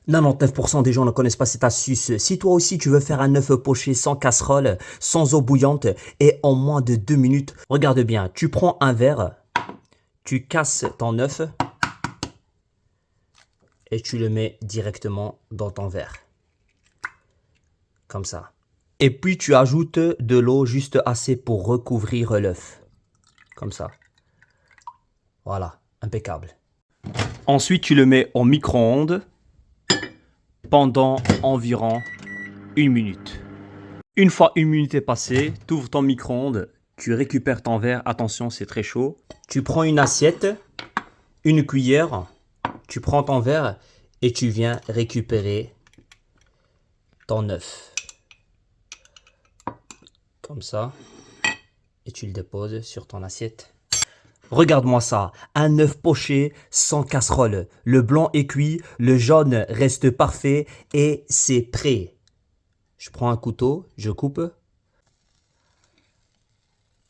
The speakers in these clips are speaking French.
99% des gens ne connaissent pas cette astuce. Si toi aussi tu veux faire un œuf poché sans casserole, sans eau bouillante et en moins de 2 minutes, regarde bien, tu prends un verre, tu casses ton œuf et tu le mets directement dans ton verre. Comme ça. Et puis tu ajoutes de l'eau juste assez pour recouvrir l'œuf. Comme ça. Voilà, impeccable. Ensuite tu le mets au micro-ondes pendant environ 1 minute. Une fois 1 minute est passée, tu ouvres ton micro-ondes, tu récupères ton verre, attention c'est très chaud. Tu prends une assiette, une cuillère, tu prends ton verre et tu viens récupérer ton œuf. Comme ça. Et tu le déposes sur ton assiette. Regarde-moi ça, un œuf poché sans casserole. Le blanc est cuit, le jaune reste parfait et c'est prêt. Je prends un couteau, je coupe.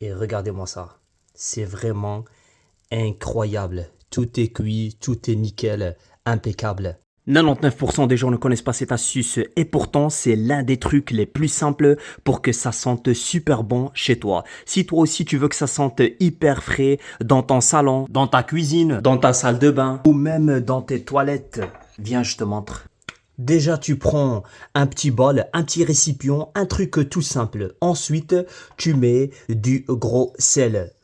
Et regardez-moi ça. C'est vraiment incroyable. Tout est cuit, tout est nickel, impeccable. 99% des gens ne connaissent pas cette astuce et pourtant c'est l'un des trucs les plus simples pour que ça sente super bon chez toi. Si toi aussi tu veux que ça sente hyper frais dans ton salon, dans ta cuisine, dans ta salle de bain ou même dans tes toilettes, viens je te montre. Déjà tu prends un petit bol, un petit récipient, un truc tout simple. Ensuite tu mets du gros sel.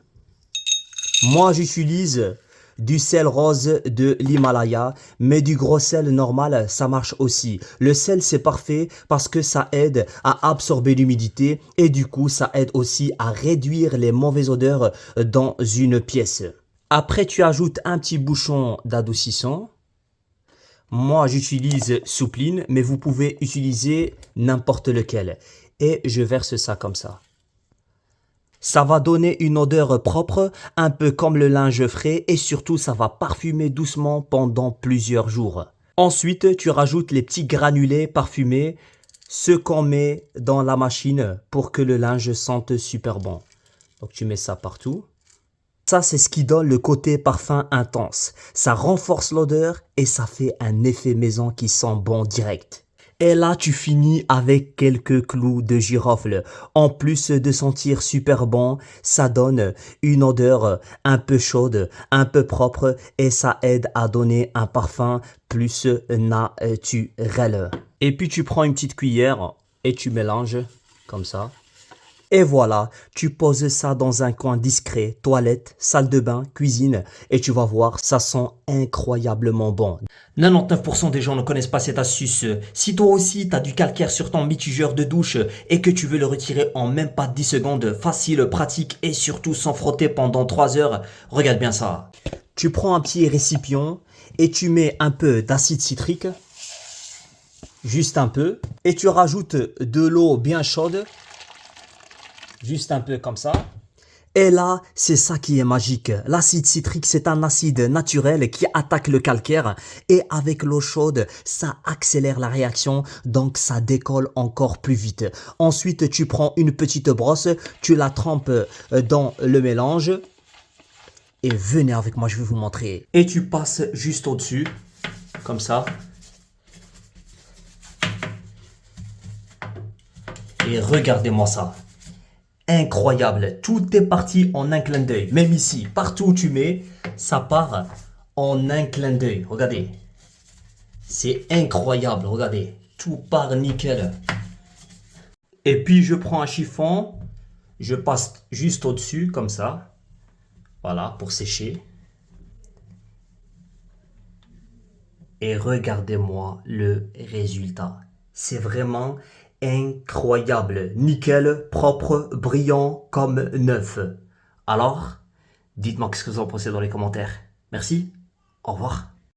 Moi j'utilise du sel rose de l'Himalaya, mais du gros sel normal, ça marche aussi. Le sel, c'est parfait parce que ça aide à absorber l'humidité et du coup, ça aide aussi à réduire les mauvaises odeurs dans une pièce. Après, tu ajoutes un petit bouchon d'adoucissant. Moi, j'utilise Soupline, mais vous pouvez utiliser n'importe lequel. Et je verse ça comme ça. Ça va donner une odeur propre, un peu comme le linge frais et surtout ça va parfumer doucement pendant plusieurs jours. Ensuite, tu rajoutes les petits granulés parfumés, ceux qu'on met dans la machine pour que le linge sente super bon. Donc tu mets ça partout. Ça, c'est ce qui donne le côté parfum intense. Ça renforce l'odeur et ça fait un effet maison qui sent bon direct. Et là, tu finis avec quelques clous de girofle. En plus de sentir super bon, ça donne une odeur un peu chaude, un peu propre et ça aide à donner un parfum plus naturel. Et puis, tu prends une petite cuillère et tu mélanges comme ça. Et voilà, tu poses ça dans un coin discret, toilette, salle de bain, cuisine, et tu vas voir, ça sent incroyablement bon. 99% des gens ne connaissent pas cette astuce. Si toi aussi, tu as du calcaire sur ton mitigeur de douche et que tu veux le retirer en même pas 10 secondes, facile, pratique et surtout sans frotter pendant 3 heures, regarde bien ça. Tu prends un petit récipient et tu mets un peu d'acide citrique, juste un peu, et tu rajoutes de l'eau bien chaude, juste un peu comme ça. Et là, c'est ça qui est magique. L'acide citrique, c'est un acide naturel qui attaque le calcaire. Et avec l'eau chaude, ça accélère la réaction, donc ça décolle encore plus vite. Ensuite, tu prends une petite brosse, tu la trempes dans le mélange. Et venez avec moi, je vais vous montrer. Et tu passes juste au-dessus, comme ça. Et regardez-moi ça. Incroyable, tout est parti en un clin d'œil. Même ici, partout où tu mets, ça part en un clin d'œil. Regardez, c'est incroyable, regardez, tout part nickel. Et puis je prends un chiffon, je passe juste au-dessus comme ça, voilà, pour sécher. Et regardez-moi le résultat. C'est vraiment incroyable, nickel, propre, brillant comme neuf. Alors, dites-moi qu'est-ce que vous en pensez dans les commentaires. Merci, au revoir.